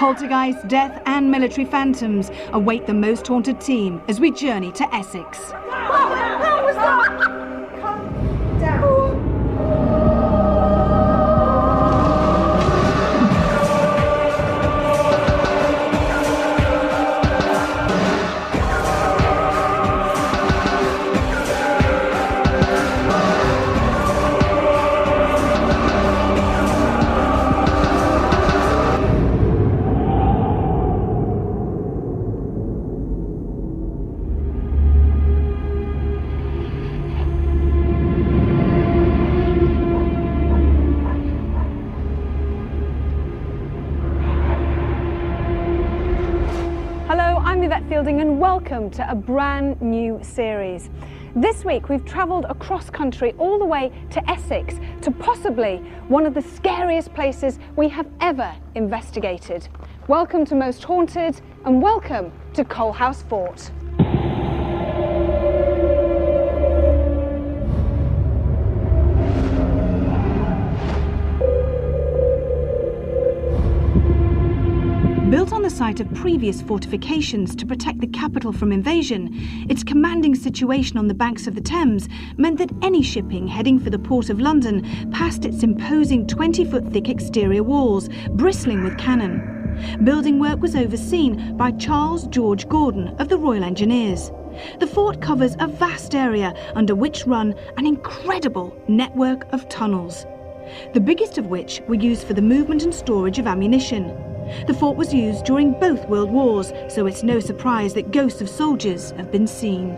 Poltergeist, death and military phantoms await the most haunted team as we journey to Essex. What was that? Calm down. And welcome to a brand new series. This week we've travelled across country all the way to Essex, to possibly one of the scariest places we have ever investigated. Welcome to Most Haunted and welcome to Coalhouse Fort. Built on the site of previous fortifications to protect the capital from invasion, its commanding situation on the banks of the Thames meant that any shipping heading for the Port of London passed its imposing 20-foot thick exterior walls, bristling with cannon. Building work was overseen by Charles George Gordon of the Royal Engineers. The fort covers a vast area under which run an incredible network of tunnels, the biggest of which were used for the movement and storage of ammunition. The fort was used during both World Wars, so it's no surprise that ghosts of soldiers have been seen.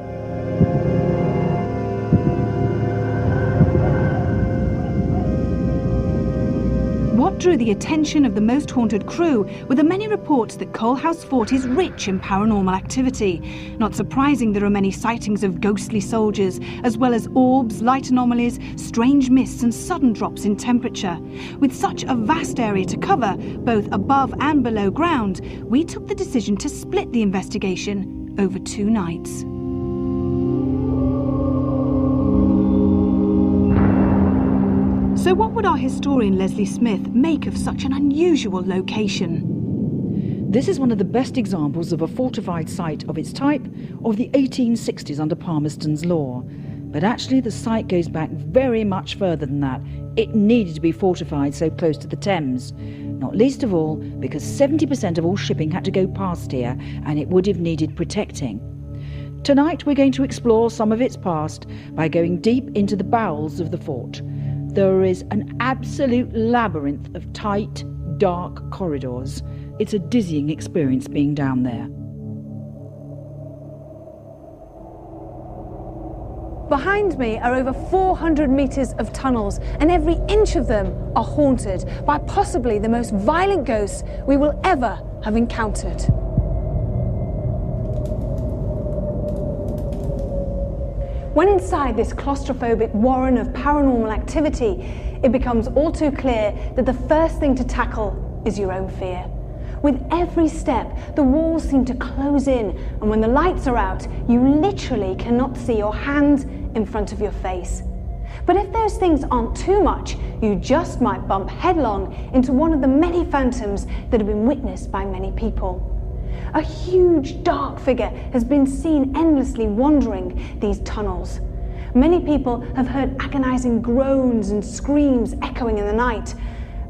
What drew the attention of the Most Haunted crew were the many reports that Coalhouse Fort is rich in paranormal activity. Not surprising there are many sightings of ghostly soldiers, as well as orbs, light anomalies, strange mists and sudden drops in temperature. With such a vast area to cover, both above and below ground, we took the decision to split the investigation over 2 nights. So what would our historian Leslie Smith make of such an unusual location? This is one of the best examples of a fortified site of its type of the 1860s under Palmerston's law. But actually the site goes back very much further than that. It needed to be fortified so close to the Thames. Not least of all because 70% of all shipping had to go past here and it would have needed protecting. Tonight we're going to explore some of its past by going deep into the bowels of the fort. There is an absolute labyrinth of tight, dark corridors. It's a dizzying experience being down there. Behind me are over 400 metres of tunnels, and every inch of them are haunted by possibly the most violent ghosts we will ever have encountered. When inside this claustrophobic warren of paranormal activity, it becomes all too clear that the first thing to tackle is your own fear. With every step, the walls seem to close in, and when the lights are out, you literally cannot see your hand in front of your face. But if those things aren't too much, you just might bump headlong into one of the many phantoms that have been witnessed by many people. A huge dark figure has been seen endlessly wandering these tunnels. Many people have heard agonizing groans and screams echoing in the night.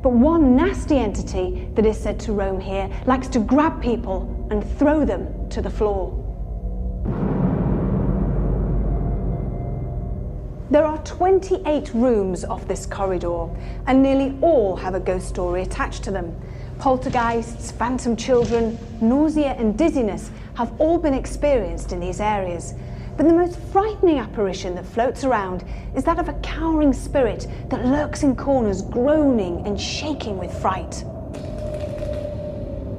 But one nasty entity that is said to roam here likes to grab people and throw them to the floor. There are 28 rooms off this corridor, and nearly all have a ghost story attached to them. Poltergeists, phantom children, nausea and dizziness have all been experienced in these areas. But the most frightening apparition that floats around is that of a cowering spirit that lurks in corners, groaning and shaking with fright.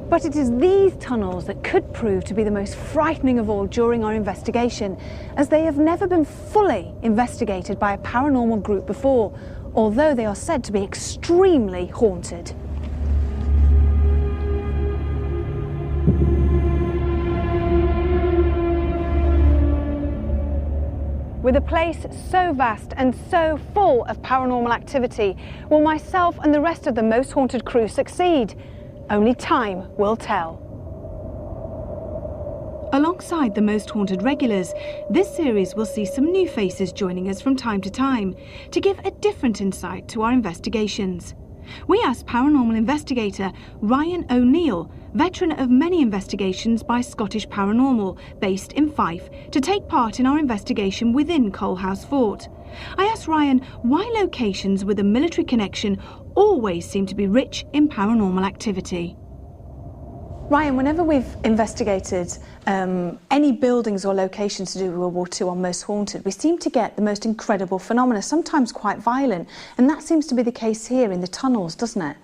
But it is these tunnels that could prove to be the most frightening of all during our investigation, as they have never been fully investigated by a paranormal group before, although they are said to be extremely haunted. With a place so vast and so full of paranormal activity, will myself and the rest of the Most Haunted crew succeed? Only time will tell. Alongside the most haunted regulars, this series will see some new faces joining us from time to time to give a different insight to our investigations. We asked paranormal investigator Ryan O'Neill, veteran of many investigations by Scottish Paranormal, based in Fife, to take part in our investigation within Coalhouse Fort. I asked Ryan why locations with a military connection always seem to be rich in paranormal activity. Ryan, whenever we've investigated any buildings or locations to do with World War II on Most Haunted, we seem to get the most incredible phenomena, sometimes quite violent, and that seems to be the case here in the tunnels, doesn't it?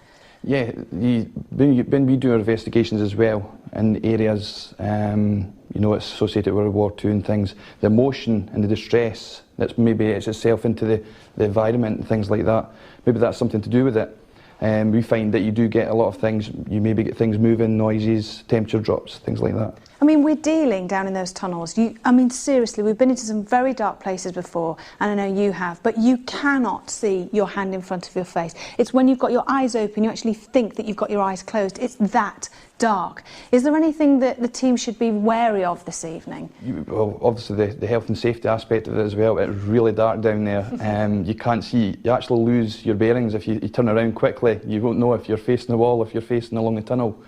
Yeah, when we do our investigations as well in areas, you know, it's associated with World War II and things, the emotion and the distress that's maybe it's itself into the environment and things like that, maybe that's something to do with it. We find that you do get a lot of things, you maybe get things moving, noises, temperature drops, things like that. I mean, we're dealing down in those tunnels. I mean, seriously, we've been into some very dark places before, and I know you have, but you cannot see your hand in front of your face. It's when you've got your eyes open, you actually think that you've got your eyes closed. It's that dark. Is there anything that the team should be wary of this evening? Well, obviously the health and safety aspect of it as well. It's really dark down there. You can't see, you actually lose your bearings if you turn around quickly. You won't know if you're facing the wall, if you're facing along the tunnel.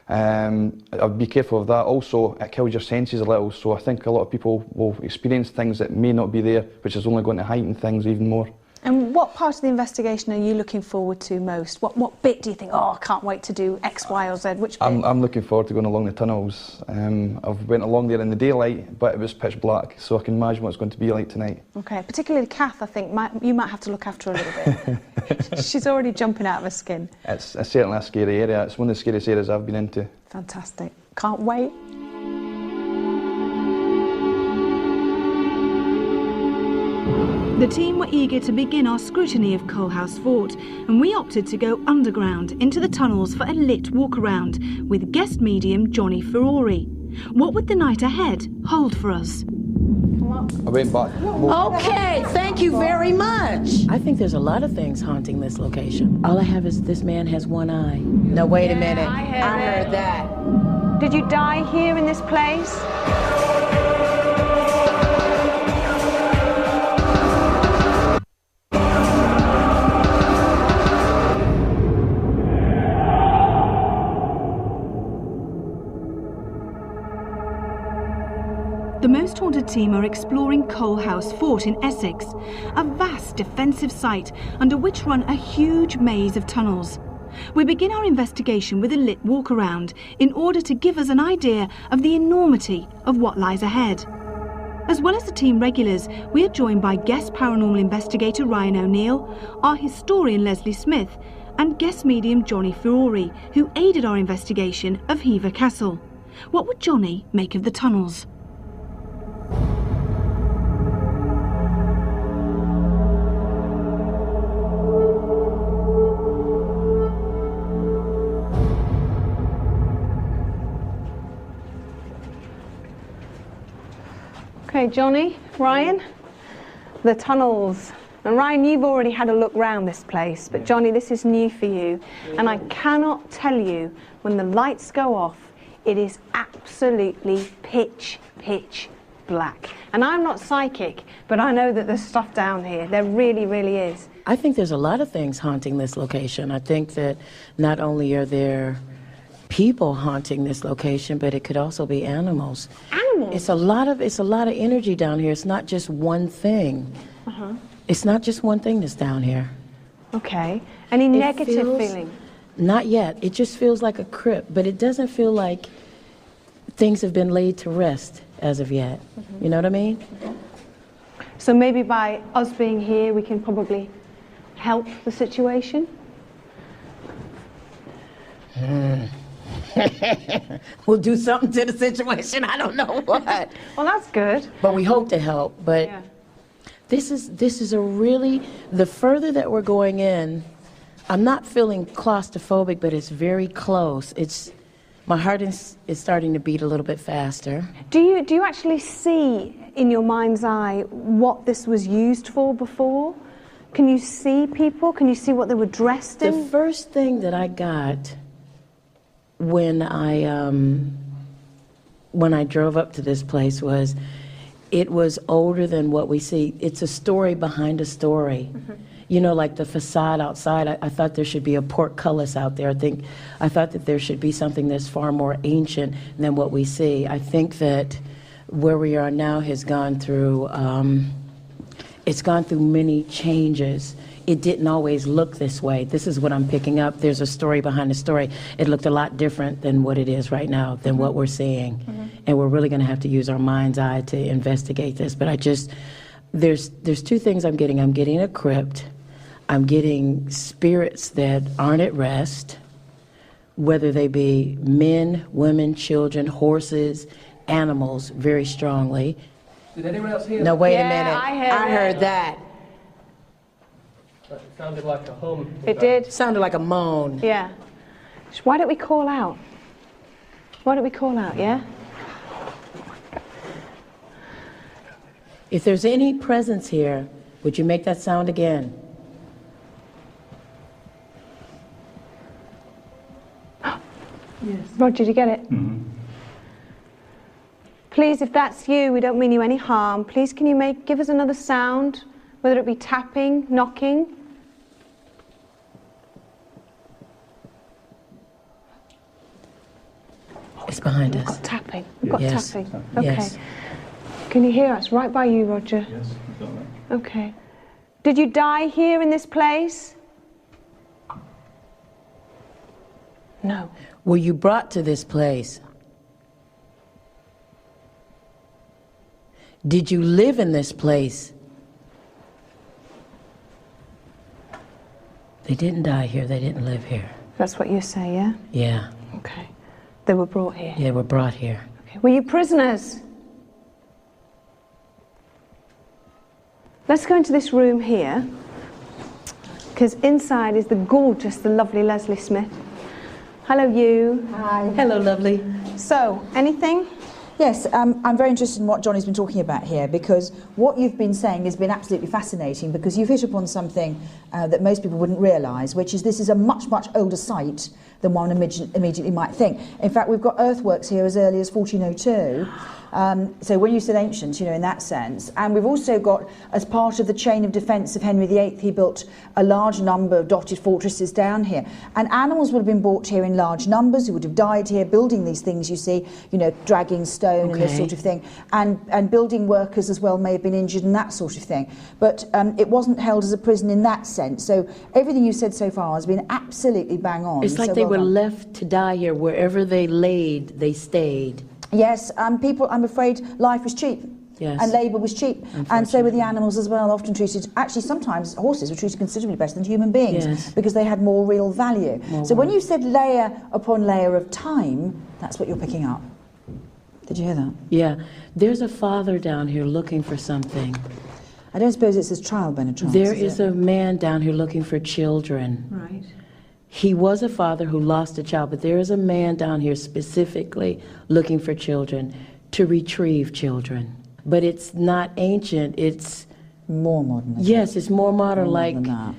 I'd be careful of that. Also, it kills your senses a little, so I think a lot of people will experience things that may not be there, which is only going to heighten things even more. And what part of the investigation are you looking forward to most? What bit do you think, oh, I can't wait to do X, Y or Z? Which bit? I'm looking forward to going along the tunnels. I've went along there in the daylight, but it was pitch black, so I can imagine what it's going to be like tonight. Okay, particularly Kath, I think, you might have to look after her a little bit. She's already jumping out of her skin. It's certainly a scary area. It's one of the scariest areas I've been into. Fantastic. Can't wait. The team were eager to begin our scrutiny of Coalhouse Fort, and we opted to go underground into the tunnels for a lit walk-around with guest medium Johnny Ferrari. What would the night ahead hold for us? I went back. Okay, thank you very much. I think there's a lot of things haunting this location. All I have is this man has one eye. No, wait a minute. I heard that. Did you die here in this place? The Most Haunted team are exploring Coalhouse Fort in Essex, a vast defensive site under which run a huge maze of tunnels. We begin our investigation with a lit walk-around in order to give us an idea of the enormity of what lies ahead. As well as the team regulars, we are joined by guest paranormal investigator Ryan O'Neill, our historian Leslie Smith, and guest medium Johnny Ferrari, who aided our investigation of Hever Castle. What would Johnny make of the tunnels? Okay, Johnny, Ryan, the tunnels. And Ryan, you've already had a look round this place, but Johnny, this is new for you. And I cannot tell you, when the lights go off, it is absolutely pitch black. And I'm not psychic, but I know that there's stuff down here. There really, really is. I think there's a lot of things haunting this location. I think that not only are there people haunting this location, but it could also be animals. Animals? It's a lot of energy down here. It's not just one thing. It's not just one thing that's down here. Okay. Any negative feeling? Not yet. It just feels like a crypt, but it doesn't feel like things have been laid to rest as of yet. You know what I mean? So maybe by us being here, we can probably help the situation? We'll do something to the situation. I don't know what. Well, that's good. But we hope to help. But yeah. This is a really, the further that we're going in, I'm not feeling claustrophobic, but it's very close. My heart is starting to beat a little bit faster. Do you actually see in your mind's eye what this was used for before? Can you see people? Can you see what they were dressed in? The first thing that I got when I drove up to this place was it was older than what we see. It's a story behind a story. You know, like the facade outside, I thought there should be a portcullis out there. I thought that there should be something that's far more ancient than what we see. I think that where we are now has gone through, it's gone through many changes. It didn't always look this way. This is what I'm picking up. There's a story behind the story. It looked a lot different than what it is right now, than what we're seeing. And we're really gonna have to use our mind's eye to investigate this. But there's two things I'm getting. I'm getting a crypt. I'm getting spirits that aren't at rest, whether they be men, women, children, horses, animals, very strongly. Did anyone else hear No, that? wait a Yeah, minute. I heard that. It sounded like a hum. It did? It sounded like a moan. Yeah. Why don't we call out? Why don't we call out, yeah? If there's any presence here, would you make that sound again? Roger, did you get it? Please, if that's you, we don't mean you any harm. Please, can you give us another sound, whether it be tapping, knocking? It's behind We've us. got tapping. We've got Yes. tapping. Okay. Yes. Can you hear us? Right by you, Roger. Yes, I've got that. Okay. Did you die here in this place? No. Were you brought to this place? Did you live in this place? They didn't die here, they didn't live here. That's what you say, yeah? Yeah, Okay. They were brought here. they were brought here. Okay. Were you prisoners? Let's go into this room here, because inside is the gorgeous, the lovely Leslie Smith. Hello, you. Hi. Hello, lovely. So, anything? Yes, I'm very interested in what Johnny's been talking about here, because what you've been saying has been absolutely fascinating, because you've hit upon something that most people wouldn't realise, which is this is a much, much older site than one immediately might think. In fact, we've got earthworks here as early as 1402. So when you said ancient, you know, in that sense. And we've also got, as part of the chain of defence of Henry VIII, he built a large number of dotted fortresses down here. And animals would have been brought here in large numbers, who would have died here building these things, you see, you know, dragging stone and this sort of thing. And building workers as well may have been injured and that sort of thing. But it wasn't held as a prison in that sense. So everything you said so far has been absolutely bang on. It's like so they well were done. left to die here. Wherever they laid, they stayed. Yes, people, I'm afraid life was cheap. Yes. And labour was cheap. And so were the animals as well, often treated, actually sometimes horses were treated considerably better than human beings, Yes. because they had more real value. So when you said layer upon layer of time, that's what you're picking up. Did you hear that? Yeah. There's a father down here looking for something. I don't suppose it's his trial, Benetrance. There is a man down here looking for children. Right. He was a father who lost a child, but there is a man down here specifically looking for children, to retrieve children. But it's not ancient, it's... more modern. Yes, it's more modern, More like modern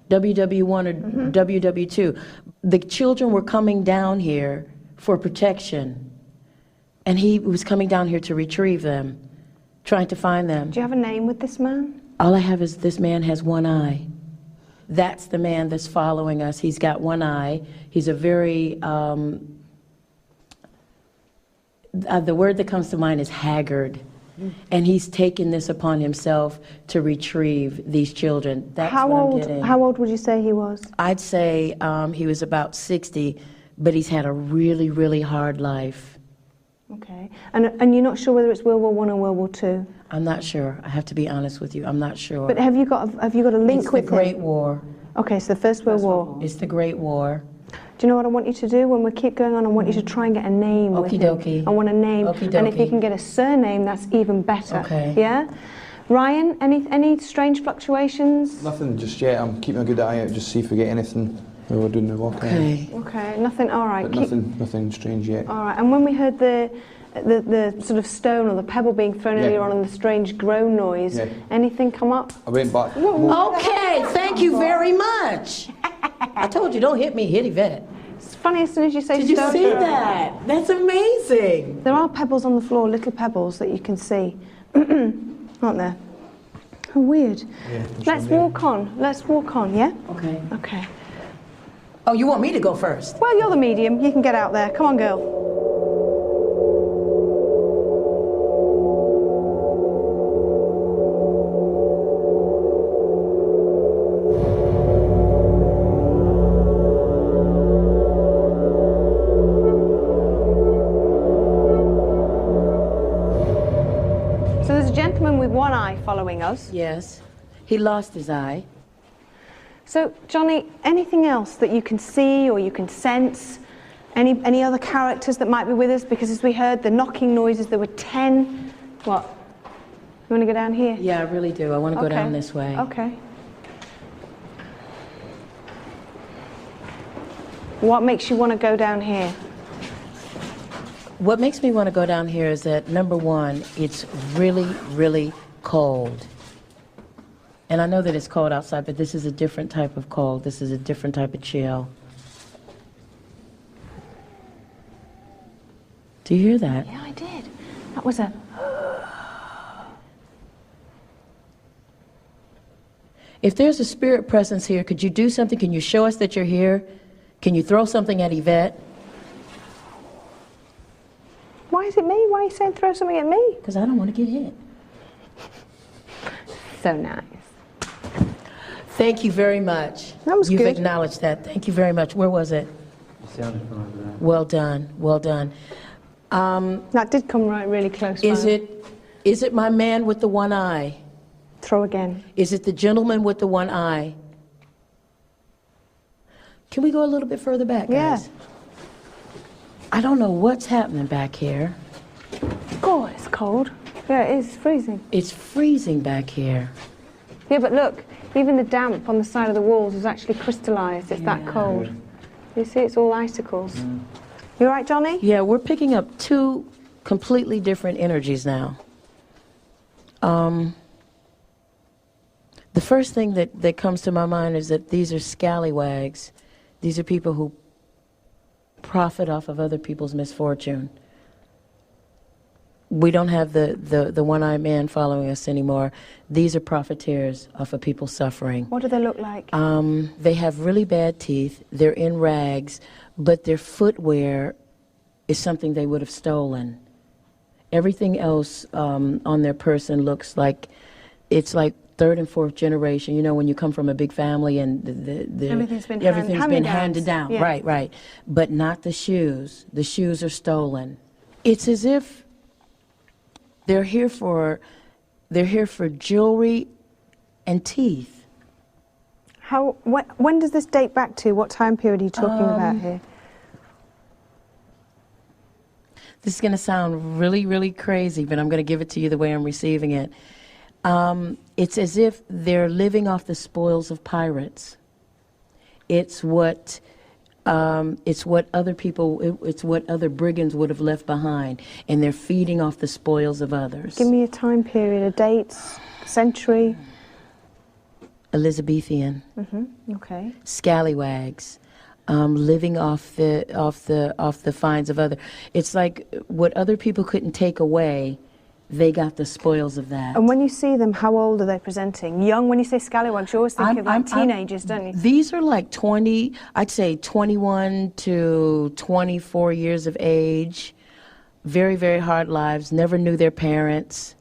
than WW1 or WW2. The children were coming down here for protection, and he was coming down here to retrieve them, trying to find them. Do you have a name with this man? All I have is this man has one eye. That's the man that's following us. He's got one eye. He's a very, the word that comes to mind is haggard. And he's taken this upon himself to retrieve these children. That's what I'm getting. How old would you say he was? I'd say he was about 60, but he's had a really, really hard life. Okay. And you're not sure whether it's World War I or World War II? I'm not sure. I have to be honest with you. I'm not sure. But have you got a link It's with the Great him? War. Okay, so the First World War. It's the Great War. Do you know what I want you to do? When we keep going on, I want you to try and get a name with Okie him. dokie. I want a name. Okie And if you dokie. can get a surname, that's even better. Okay. Yeah? Ryan, any strange fluctuations? Nothing just yet. I'm keeping a good eye out, just see if we get anything while we're doing the walk around. Okay. Okay, nothing, all right. But nothing strange yet. All right, and when we heard the sort of stone or the pebble being thrown earlier on and the strange groan noise, anything come up? I went back. Okay, thank you very much. I told you, don't hit me, hit Yvette. It's funny as soon as you say Did you stone. see that? That's amazing. There are pebbles on the floor, little pebbles that you can see, aren't there? How weird. Yeah, Let's walk on. Let's walk on, yeah? Okay. Okay. Oh, you want me to go first? Well, you're the medium. You can get out there. Come on, girl. So there's a gentleman with one eye following us. Yes. He lost his eye. So, Johnny, anything else that you can see or you can sense? Any other characters that might be with us? Because as we heard, the knocking noises, there were 10. What? You want to go down here? Yeah, I really do. I want to go down this way. Okay. What makes you want to go down here? What makes me want to go down here is that, number one, it's really, really cold. And I know that it's cold outside, but this is a different type of cold. This is a different type of chill. Do you hear that? Yeah, I did. That was a... If there's a spirit presence here, could you do something? Can you show us that you're here? Can you throw something at Yvette? Why is it me? Why are you saying throw something at me? Because I don't want to get hit. So nice. Thank you very much. That was You've good. acknowledged that. Thank you very much. Where was it? Well done. Well done. That did come right really close. Is by. it my man with the one eye? Throw again. Is it the gentleman with the one eye? Can we go a little bit further back, guys? Yeah. I don't know what's happening back here. God, it's cold. Yeah, it is freezing. It's freezing back here. Yeah, but look, even the damp on the side of the walls is actually crystallized. It's that cold. You see, it's all icicles. You all right, Johnny? Yeah, we're picking up two completely different energies now. The first thing that comes to my mind is that these are scallywags. These are people who profit off of other people's misfortune. We don't have the one-eyed man following us anymore. These are profiteers off of people suffering. What do they look like? They have really bad teeth. They're in rags, but their footwear is something they would have stolen. Everything else on their person looks like it's like third and fourth generation. You know, when you come from a big family and Everything's been handed down. Yeah. Right. But not the shoes. The shoes are stolen. It's as if they're here for jewelry and teeth. When does this date back to? What time period are you talking about here? This is going to sound really, really crazy, but I'm going to give it to you the way I'm receiving it. It's as if they're living off the spoils of pirates. It's what other brigands would have left behind, and they're feeding off the spoils of others. Give me a time period, a date, century. Elizabethan. Okay. Scallywags. Living off the finds of other. It's like what other people couldn't take away, they got the spoils of that. And when you see them, how old are they presenting? Young. When you say scallywags, you always think of like teenagers, don't you? These are like 20, I'd say 21 to 24 years of age. Very, very hard lives. Never knew their parents.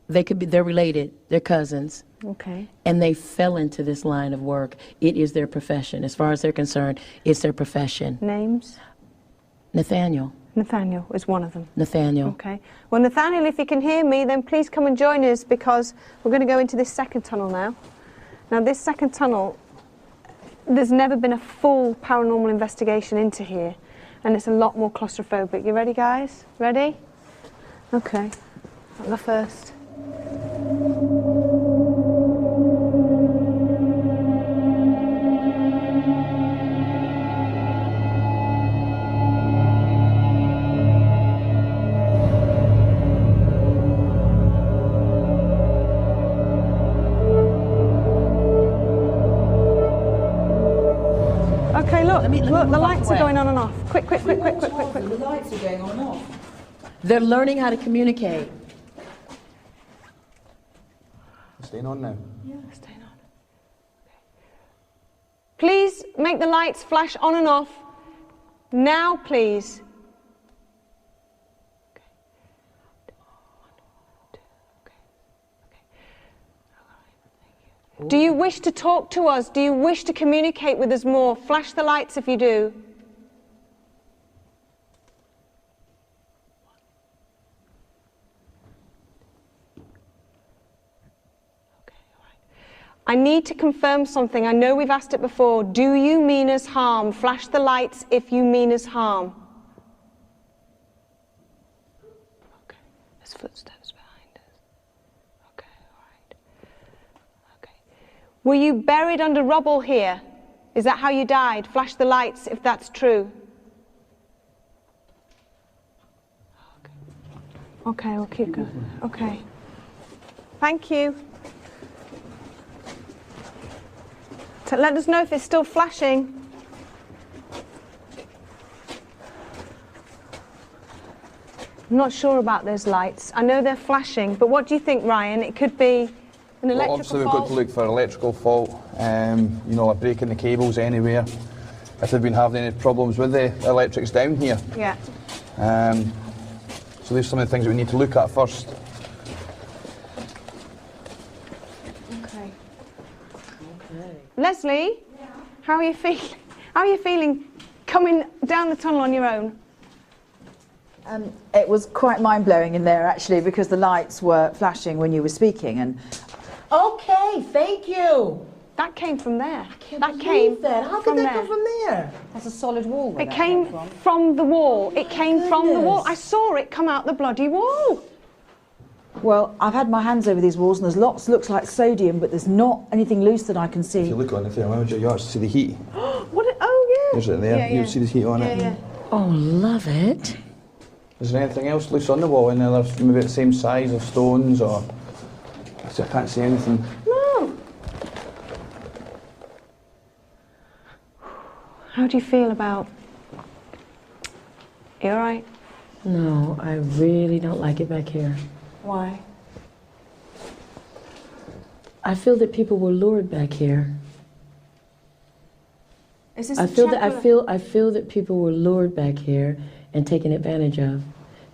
They're related. They're cousins. Okay. And they fell into this line of work. It is their profession. As far as they're concerned, it's their profession. Names? Nathaniel. Nathaniel is one of them. Nathaniel. Okay. Well, Nathaniel, if you can hear me, then please come and join us, because we're going to go into this second tunnel now. Now, this second tunnel, there's never been a full paranormal investigation into here, and it's a lot more claustrophobic. You ready, guys? Ready? Okay. I'll go first. Okay, look, Let me look, move the out lights the are way. going on and off. Quick, quick, quick, quick, quick, quick, quick. The lights are going on and off. They're learning how to communicate. Staying on now. Staying on. Please make the lights flash on and off. Now, please. Do you wish to talk to us? Do you wish to communicate with us more? Flash the lights if you do. I need to confirm something. I know we've asked it before. Do you mean us harm? Flash the lights if you mean us harm. Okay, there's footsteps behind us. Okay, all right. Okay. Were you buried under rubble here? Is that how you died? Flash the lights if that's true. Okay, we'll keep going. Okay. Thank you. So let us know if it's still flashing. I'm not sure about those lights. I know they're flashing, but what do you think, Ryan? It could be an electrical Obviously, we've fault. got to look for electrical fault. You know, a break in the cables anywhere. If they've been having any problems with the electrics down here. Yeah. So there's some of the things that we need to look at first. Okay. Leslie, how are you feeling? How are you feeling coming down the tunnel on your own? It was quite mind-blowing in there, actually, because the lights were flashing when you were speaking. And Okay, thank you. That came from there. That came. How from could that there. come from there? that's a solid wall. It came from the wall. It came from the wall. I saw it come out the bloody wall. Well, I've had my hands over these walls, and there's lots looks like sodium, but there's not anything loose that I can If you see. look on the thermometer, you actually see the heat. What? Oh yeah. There's it there. Yeah, You see the heat on it. Yeah. Oh, love it. Is there anything else loose on the wall? Any other maybe the same size of stones or? I can't see anything. No. How do you feel about? You all right? No, I really don't like it back here. Why? I feel that people were lured back here. Is this I feel that people were lured back here and taken advantage of.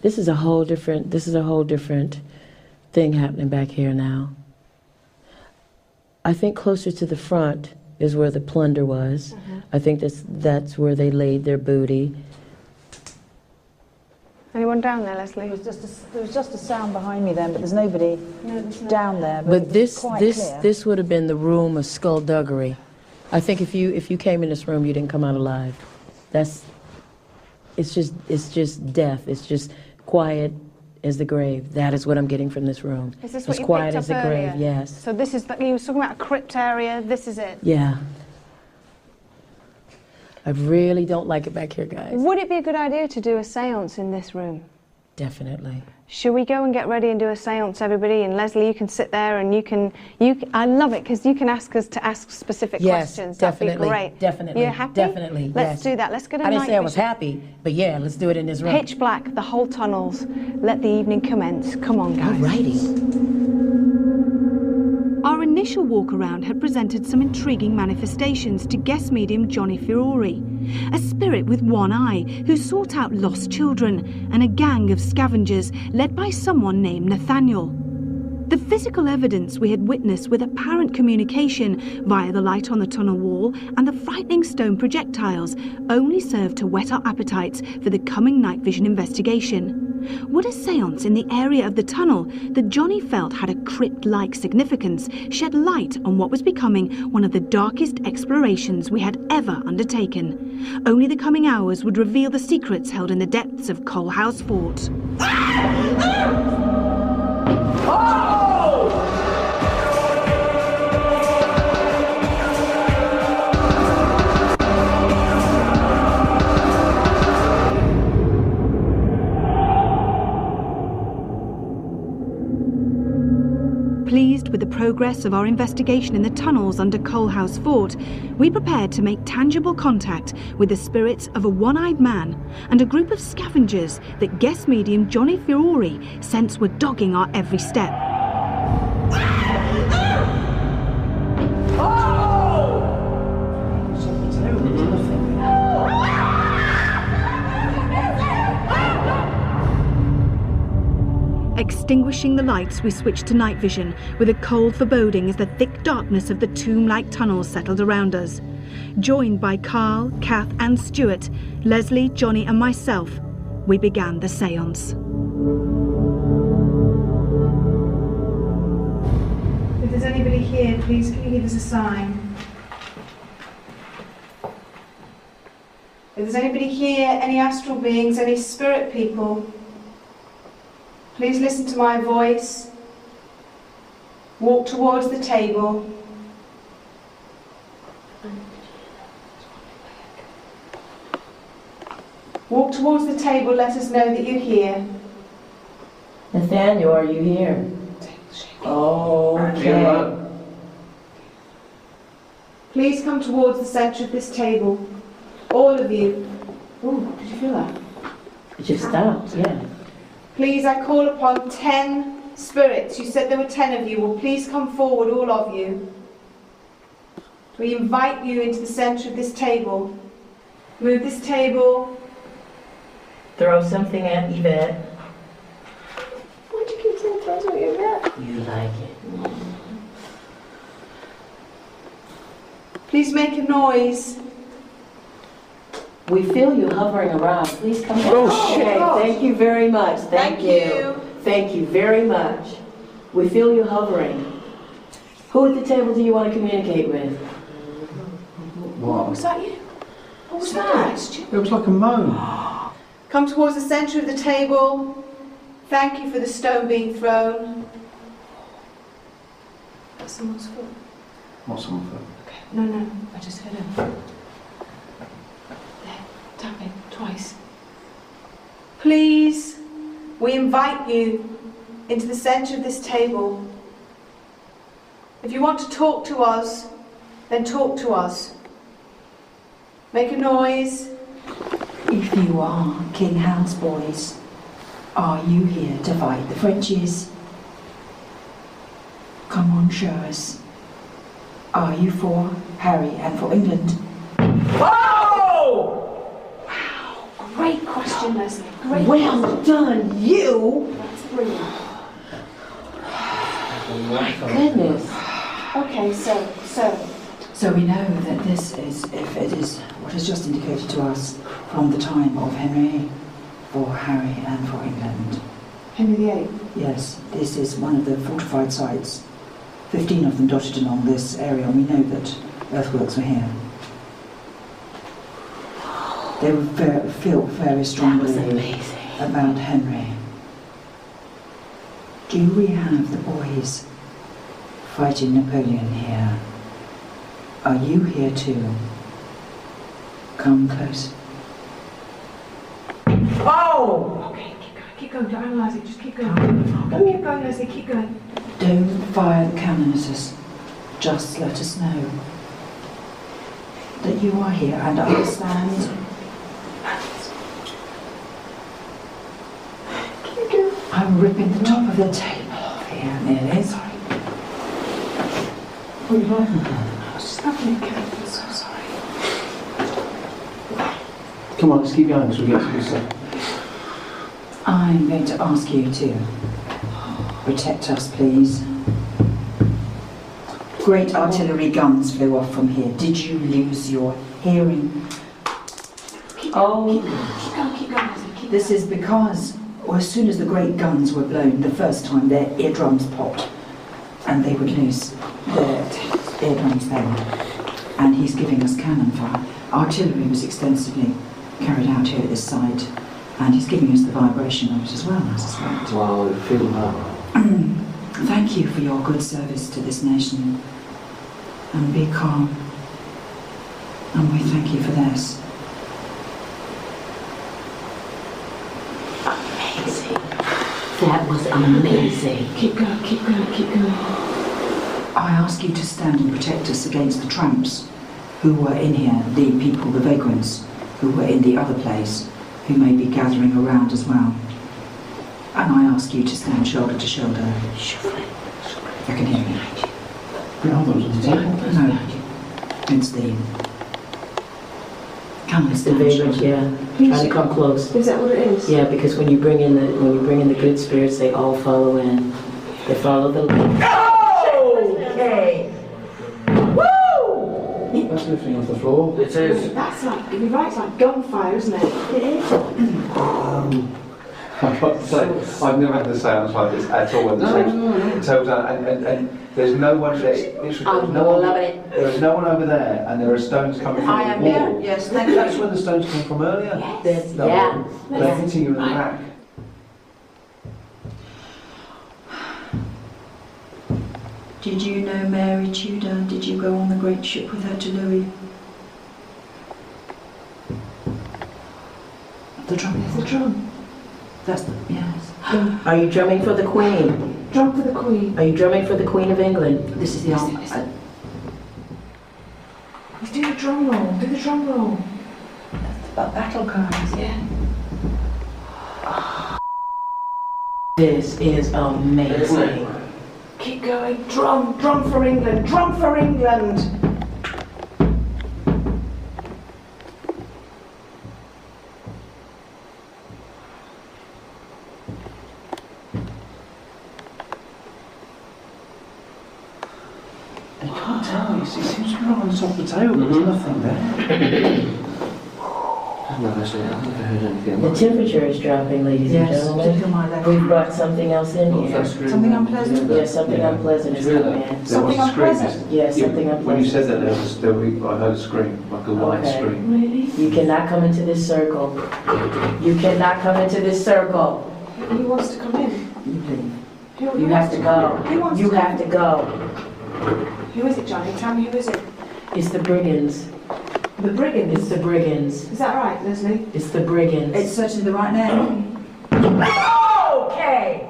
This is a whole different thing happening back here now. I think closer to the front is where the plunder was. I think that's where they laid their booty. Anyone down there, Leslie? There was just a sound behind me then, but there's nobody down there. But it was this quite this clear. this would have been the room of skullduggery. I think if you came in this room, you didn't come out alive. It's just death. It's just quiet as the grave. That is what I'm getting from this room. Is this As what you quiet picked as up the earlier? grave. Yes. So this is you were talking about a crypt area. This is it. Yeah. I really don't like it back here, guys. Would it be a good idea to do a séance in this room? Definitely. Should we go and get ready and do a séance, everybody? And Leslie, you can sit there and you can. I love it because you can ask us to ask specific Yes, questions. definitely. That'd be great. Definitely. You happy? Definitely. Let's yes. do that. Let's get a I didn't night say I was vision. happy, but yeah, let's do it in this room. Pitch black, the whole tunnels. Let the evening commence. Come on, guys. Alrighty. Our initial walk around had presented some intriguing manifestations to guest medium Johnny Fiori, a spirit with one eye who sought out lost children, and a gang of scavengers led by someone named Nathaniel. The physical evidence we had witnessed with apparent communication via the light on the tunnel wall and the frightening stone projectiles only served to whet our appetites for the coming night vision investigation. Would a séance in the area of the tunnel that Johnny felt had a crypt-like significance shed light on what was becoming one of the darkest explorations we had ever undertaken? Only the coming hours would reveal the secrets held in the depths of Coalhouse Fort. Pleased with the progress progress of our investigation in the tunnels under Coalhouse Fort, we prepared to make tangible contact with the spirits of a one-eyed man and a group of scavengers that guest medium Johnny Fiore sensed were dogging our every step. Extinguishing the lights, we switched to night vision with a cold foreboding as the thick darkness of the tomb-like tunnels settled around us. Joined by Carl, Kath and Stuart, Leslie, Johnny and myself, we began the séance. If there's anybody here, please can you give us a sign? If there's anybody here, any astral beings, any spirit people, please listen to my voice. Walk towards the table. Walk towards the table, let us know that you're here. Nathaniel, are you here? Okay. Please come towards the centre of this table. All of you. Ooh, did you feel that? It just stopped, yeah. Please, I call upon 10 spirits. You said there were 10 of you. Well, please come forward, all of you. We invite you into the centre of this table. Move this table. Throw something at Yvette. Why'd you keep saying throw something at Yvette? You like it. Please make a noise. We feel you hovering around. Please come back. Oh, shit. Okay, thank you very much. Thank you. Thank you very much. We feel you hovering. Who at the table do you want to communicate with? What was that you? What was that? It was like a moan. Come towards the centre of the table. Thank you for the stone being thrown. That's someone's foot. What's someone's foot? Okay. No, I just heard him. Tapping twice. Please, we invite you into the centre of this table. If you want to talk to us, then talk to us. Make a noise. If you are King Hans boys, are you here to fight the Frenchies? Come on, show us. Are you for Harry and for England? Whoa! Great question, Leslie. Great Well question. done, you! That's brilliant. My goodness. Okay, So we know that this is, if it is what is just indicated to us, from the time of Henry for Harry and for England. Henry VIII. Yes, this is one of the fortified sites, 15 of them dotted along this area, and we know that earthworks were here. They were feel very strongly about Henry. Do we have the boys fighting Napoleon here? Are you here too? Come close. Oh! Okay, keep going, don't analyse it, just keep going. Keep going, Leslie, keep going. Don't fire the cannon at us. Just let us know that you are here and understand. I'm ripping the top of the table off here, nearly. Sorry. I was just having a cat, I'm so sorry. Come on, let's keep going as we get to this stuff. I'm going to ask you to protect us, please. Great artillery guns flew off from here. Did you lose your hearing? Keep going, Leslie, keep This is because, well, as soon as the great guns were blown the first time, their eardrums popped, and they would lose their eardrums then. And he's giving us cannon fire. Artillery was extensively carried out here at this site, and he's giving us the vibration of it as well, I suspect. Wow, I feel that. Thank you for your good service to this nation. And be calm. And we thank you for this. Amazing. That was amazing. Keep going, keep going, keep going. I ask you to stand and protect us against the tramps who were in here, the people, the vagrants, who were in the other place, who may be gathering around as well. And I ask you to stand shoulder to shoulder. I can hear you. Behind those on the table? No, it's the... Can I The stand vagrants, shoulder? yeah. Trying to come close. Is that what it is? Yeah, because when you bring in the good spirits, they all follow in. They follow the lead. Okay. Woo! That's lifting off the floor. It is. That's like, you're right, it's like gunfire, isn't it? It is. I've got to say, I've never had a seance like this at all. And there's no one there. There is no one over there, and there are stones coming from I the am wall. here. Yes, thank you. That's where the stones came from earlier. Yes. No, Yeah. They're hitting you in the back. Did you know Mary Tudor? Did you go on the great ship with her to Louis? The drum, yes. The drum. That's the, yes. Are you drumming for the Queen? Drum for the Queen. Are you drumming for the Queen of England? This is the arm. He's doing the drum roll. Do the drum roll. About battle cries, yeah. This is amazing. Keep going. Drum. Drum for England. Drum for England. You can't tell. It seems to be right on top of the table. There's nothing there. I've never seen it. I've never heard anything The about it. temperature is dropping, ladies and Yes, gentlemen. feel my level. We've brought something else in What's that here. scream? Something unpleasant? Yes, something Yeah. unpleasant is Did you hear coming that? in. There was Something a scream. unpleasant? Yes, something unpleasant. When you said that, I heard a scream, like a light Okay. scream. Really? You cannot come into this circle. You cannot come into this circle. Who wants to come in? You leave. Who You have to go. Who wants You to have to go. Who is it, Johnny? Tell me who is it? It's the brigands. The brigands. It's the brigands. Is that right, Leslie? It's the brigands. It's certainly the right name. Okay.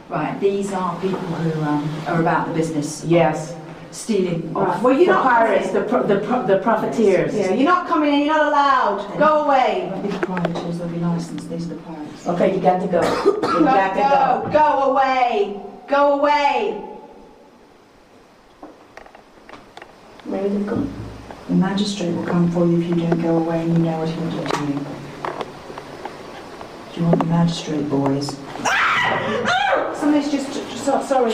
Right, these are people who are about the business Yes. stealing Right. off. Well, you're The not pirates, the profiteers. Yeah, you're not coming in. You're not allowed. Go away. Won't be the privateers, they'll be licensed. These are the pirates. Okay, you got to go. You got to go. Go away. Go away. Where they've gone. The magistrate will come for you if you don't go away, and you know what he'll do to you. Do you want the magistrate, boys? Somebody's just sorry.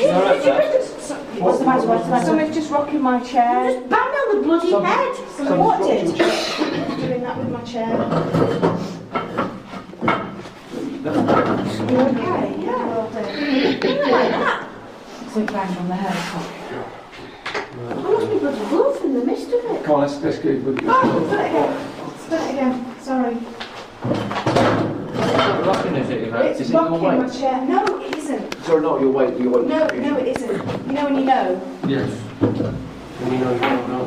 What's the matter? What's the matter? Somebody's just rocking my chair. Bang on the bloody head. What did? Doing that with my chair. You okay? Yeah. Like that. So banged on the head. I lost my bloody glove in the midst of it. Come on, let's go. Oh, put it again. Put it again. Sorry. Rocking is it, right? It's Is it your rocking my weight? chair. No, it isn't. Sorry, not your weight, your weight. No, it isn't. You know when you know. Yes. And you know you don't know.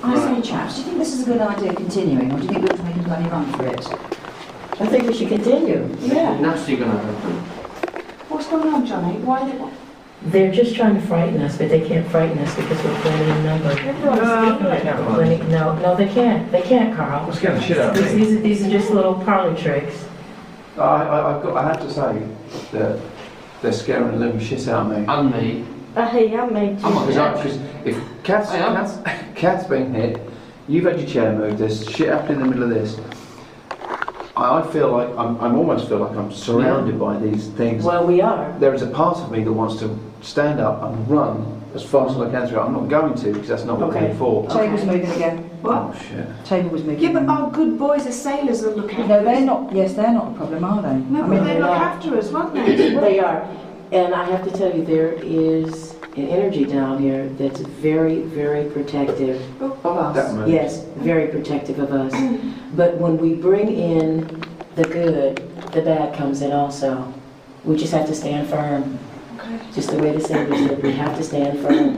I say, chaps, do you think this is a good idea continuing, or do you think we ought to make a bloody run for it? I think we should continue. Yeah. Nasty gonna happen. What's going on, Johnny? Why did? They're just trying to frighten us, but they can't frighten us because we're plenty in number. No, they can't. They can't, Carl. What's getting the shit out of me? These are just little parlor tricks. I have to say that they're scaring the living shit out of me. And me. Hey, I made you. Because if Kat's been hit, you've had your chair moved, there's shit happening in the middle of this. I feel like I'm almost feel like I'm surrounded by these things. Well, we are. There is a part of me that wants to stand up and run as fast as I can through it. I'm not going to because that's not what we're Okay. here for. Table's moving again. What? Oh shit. Table was moving. Yeah, but our good boys are sailors that look after No, us. they're not. Yes, they're not the problem, are they? No, I but mean, they look after us, won't they? They are. And I have to tell you, there is an energy down here that's very, very protective of us. That moves. Yes, very protective of us. But when we bring in the good, the bad comes in also. We just have to stand firm. Okay. Just the way the sailors said, we have to stand firm.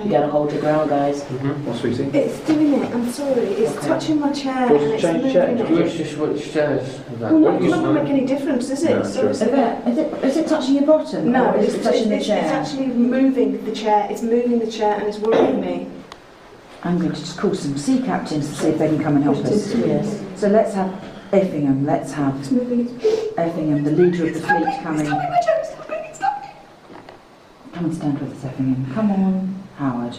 You gotta hold your ground, guys. What's sweetie? It's doing it. I'm sorry, it's touching my chair What's and it's change moving. chair? it. You wish to switch chairs? Well, it's not going to make any difference, is it? No, It's sure. obviously- Is it touching your bottom? No, or is it touching the chair? It's actually moving the chair. It's moving the chair and it's worrying me. I'm going to just call some sea captains to see if they can come and help us. Yes. So let's have Effingham, let's have It's moving. Effingham, the leader of the fleet, coming. Stop it, my chair, stop it, stop it. Come and stand with us, Effingham. Come on, Howard.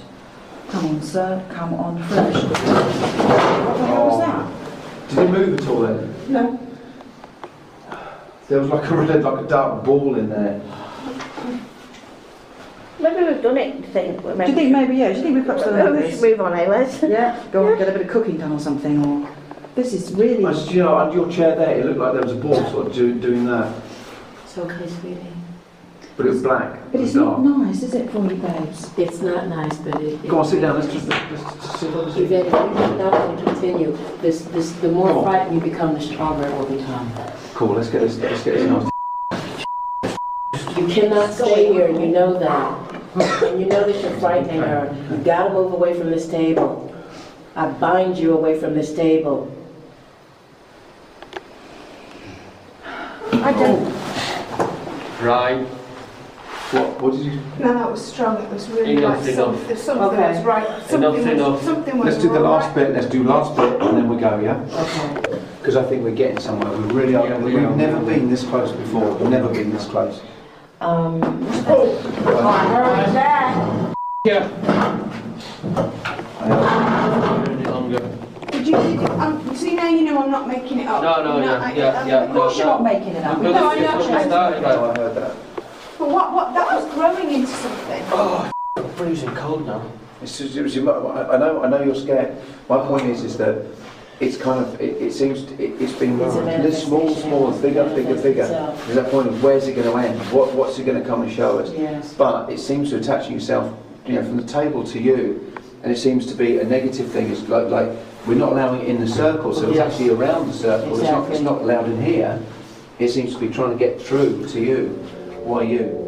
Come on, sir. Come on, Fresh. What the hell was that? Did it move at all then? No. There was like a dark ball in there. Maybe we've done it, think. Do you think maybe, yeah, do you think we've perhaps done Maybe we this? should move on, Alice. Yeah, go on, get a bit of cooking done or something, or... This is really... You know, under your chair there, it looked like there was a ball sort of doing that. It's okay, sweetie. But it was black. But It it's was not dark. nice, is it, for you, babes? It's not nice, but it... Go on, sit down. Let's just sit on the seat. Yvette, if you not continue, the more frightened you become, the stronger it will become. Cool. Let's get this nice. You cannot stay here, and you know that. And you know that you're frightening her. You've got to move away from this table. I bind you away from this table. I don't. Right. What did you? No, that was strong. It was really Enough, right. enough. Something Okay. was right. Enough. Something was Let's do the right. last bit. Let's do last bit, and then we go. Yeah. Okay. Because I think we're getting somewhere. We really are. We've never been this close before. We've never been this close. Yeah. Any longer. Did you see now you know I'm not making it up. No, You know, yeah. Of course you're not making it up. No, No, I know. I started I right. heard that. But what that was growing into something. Oh, I'm freezing cold now. It's just, I know you're scared. My point is that it's kind of it seems it's been It's a this small, bigger. itself. There's that point of where's it going to end? What's it going to come and show us? Yes. But it seems to attaching itself, from the table to you, and it seems to be a negative thing. It's like we're not allowing it in the circle, so it's Yes. actually around the circle. Exactly. It's not allowed in here. It seems to be trying to get through to you. Why you?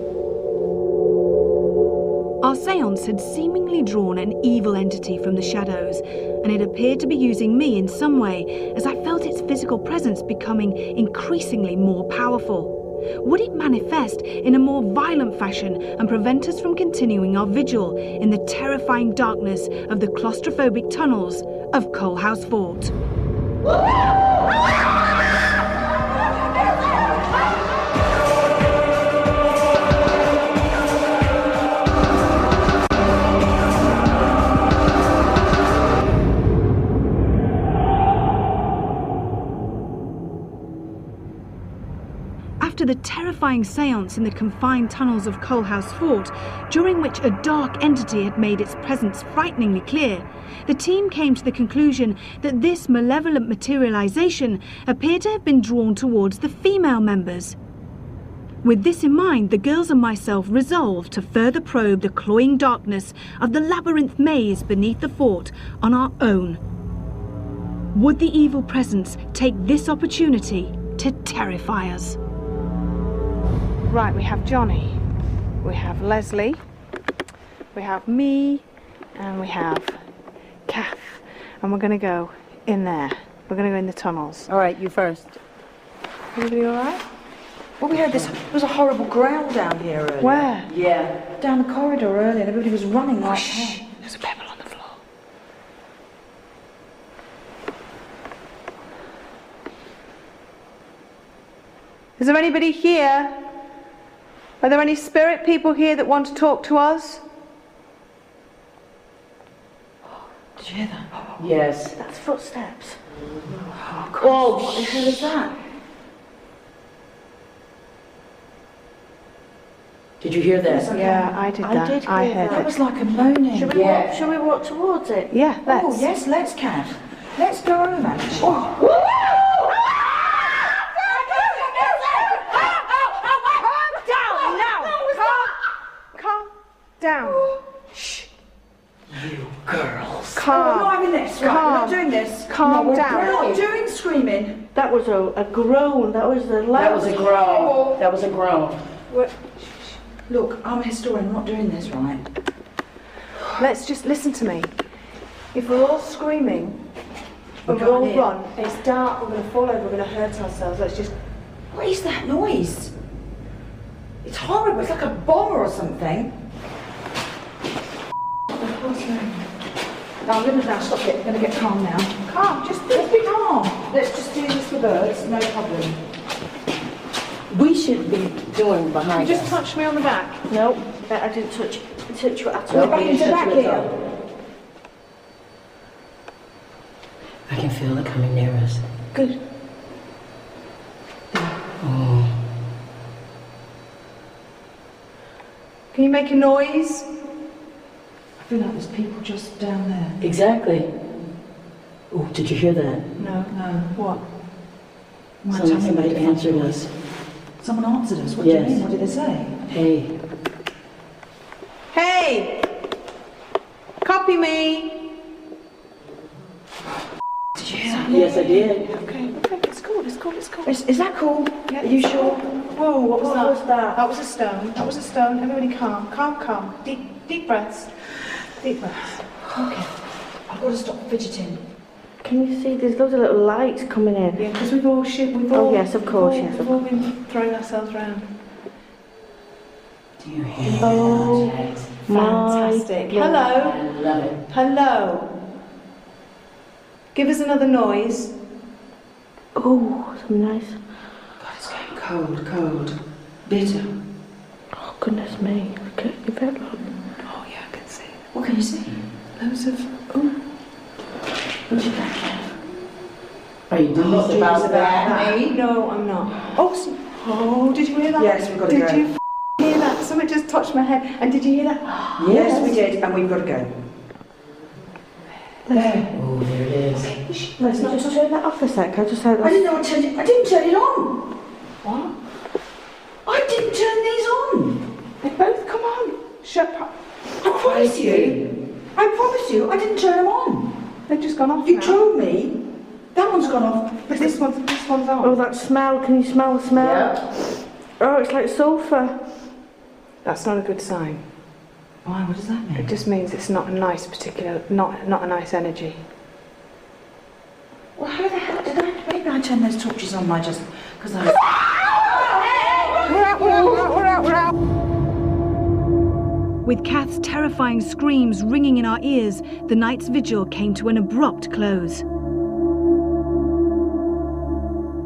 Our seance had seemingly drawn an evil entity from the shadows, and it appeared to be using me in some way, as I felt its physical presence becoming increasingly more powerful. Would it manifest in a more violent fashion and prevent us from continuing our vigil in the terrifying darkness of the claustrophobic tunnels of Coalhouse Fort? After the terrifying séance in the confined tunnels of Coalhouse Fort, during which a dark entity had made its presence frighteningly clear, the team came to the conclusion that this malevolent materialization appeared to have been drawn towards the female members. With this in mind, the girls and myself resolved to further probe the cloying darkness of the labyrinth maze beneath the fort on our own. Would the evil presence take this opportunity to terrify us? Right, we have Johnny, we have Leslie, we have me, and we have Kath, and we're going to go in there. We're going to go in the tunnels. All right, you first. Everybody all right? Well, we heard there was a horrible growl down here earlier. Where? Yeah, down the corridor earlier, and everybody was running like hell. There's a pebble on the floor. Is there anybody here? Are there any spirit people here that want to talk to us? Did you hear that? Yes. That's footsteps. Oh, what the hell is that? Did you hear that? Yeah, I did that. I heard That it. was like a moaning. Should we walk towards it? Yeah, let's. Oh, yes, let's, Kath. Let's go over, actually. Calm down. Shh. You girls. Oh, we're not having this. Right, we're not Calm. doing this. Calm We're down. not doing screaming. That was a groan. That was the That loudest. was a groan. That was a groan. Look, I'm a historian. I'm not doing this, right? Let's just listen to me. If we're all screaming, and we all run, it's dark, we're going to fall over, we're going to hurt ourselves. Let's just... What is that noise? It's horrible. It's like a bomb or something. No, I'm going to now stop it. I'm going to get calm now. Calm, just be calm. Let's just do this for birds, no problem. We should be doing behind You us. just touched me on the back. No, I didn't touch you at We're all. back into back here. I can feel it coming near us. Good. Oh. Can you make a noise? I feel like there's people just down there. Exactly. Oh, did you hear that? No. What? Somebody answered us. Someone answered us. What do you Yes. mean? What did they say? Hey. Hey! Copy me! Did you hear that? Yes, I did. Okay, it's cool. Is that cool? Yeah. Are you sure? Whoa, what was that? was that? That was a stone. Everybody calm. Calm. Deep breaths. Deep breaths. Okay. I've got to stop fidgeting. Can you see there's loads of little lights coming in? Yeah, because we've all Oh, yes, of course, yes, We've of all been throwing ourselves around. Do you hear Oh, that? Fantastic. Hello. I love it. Hello. Give us another noise. Oh, some nice. God, it's getting cold. Bitter. Oh, goodness me. Look at your bed, look. Oh yeah, I can see. What can you see? Loads of... What do you think? Are you doing this about that? Me? No, I'm not. Oh, did you hear that? Yes, we've got to go. Did you hear that? Something just touched my head. And did you hear that? Yes, we did, and we've got to go. There. Oh, there it is. Let's not just turn that off a sec. I just had I didn't know I turned it. I didn't turn it on. What? I didn't turn these on. They both come on. Shut up. I promise you, I didn't turn them on. They've just gone off You now. told me. That one's gone off. But this one's on. Oh, that smell. Can you smell the smell? Yeah. Oh, it's like sulphur. That's not a good sign. Why? What does that mean? It just means it's not a nice not a nice energy. Well, how the hell did I? Maybe I turned those torches on. Because I. We're out. With Kath's terrifying screams ringing in our ears, the night's vigil came to an abrupt close.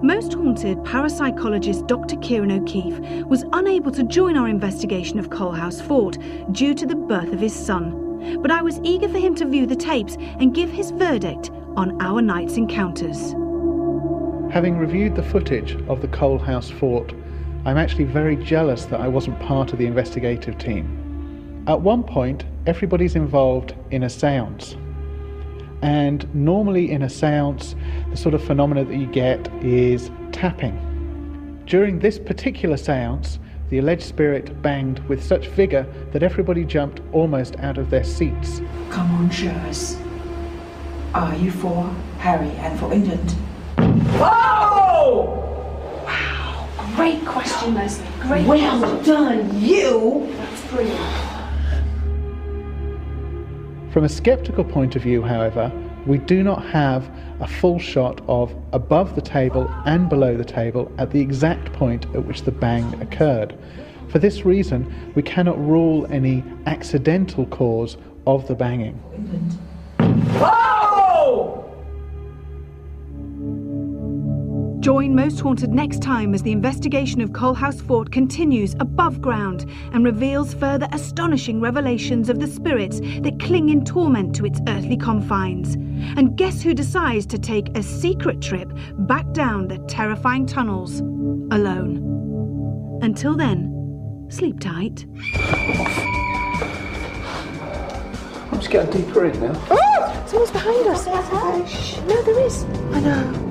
Most haunted parapsychologist Dr. Kieran O'Keefe was unable to join our investigation of Coalhouse Fort due to the birth of his son. But I was eager for him to view the tapes and give his verdict on our night's encounters. Having reviewed the footage of the Coalhouse Fort, I'm actually very jealous that I wasn't part of the investigative team. At one point, everybody's involved in a séance. And normally in a séance, the sort of phenomena that you get is tapping. During this particular séance, the alleged spirit banged with such vigour that everybody jumped almost out of their seats. Come on, show us. Are you for Harry and for England? Whoa! Wow, great question, Leslie. Great Well question. done, you! That's brilliant. From a sceptical point of view, however, we do not have a full shot of above the table and below the table at the exact point at which the bang occurred. For this reason, we cannot rule any accidental cause of the banging. England. Whoa! Join Most Haunted next time as the investigation of Coalhouse Fort continues above ground and reveals further astonishing revelations of the spirits that cling in torment to its earthly confines. And guess who decides to take a secret trip back down the terrifying tunnels alone? Until then, sleep tight. I'm just getting deeper in now. Someone's behind us. No, there is. I know.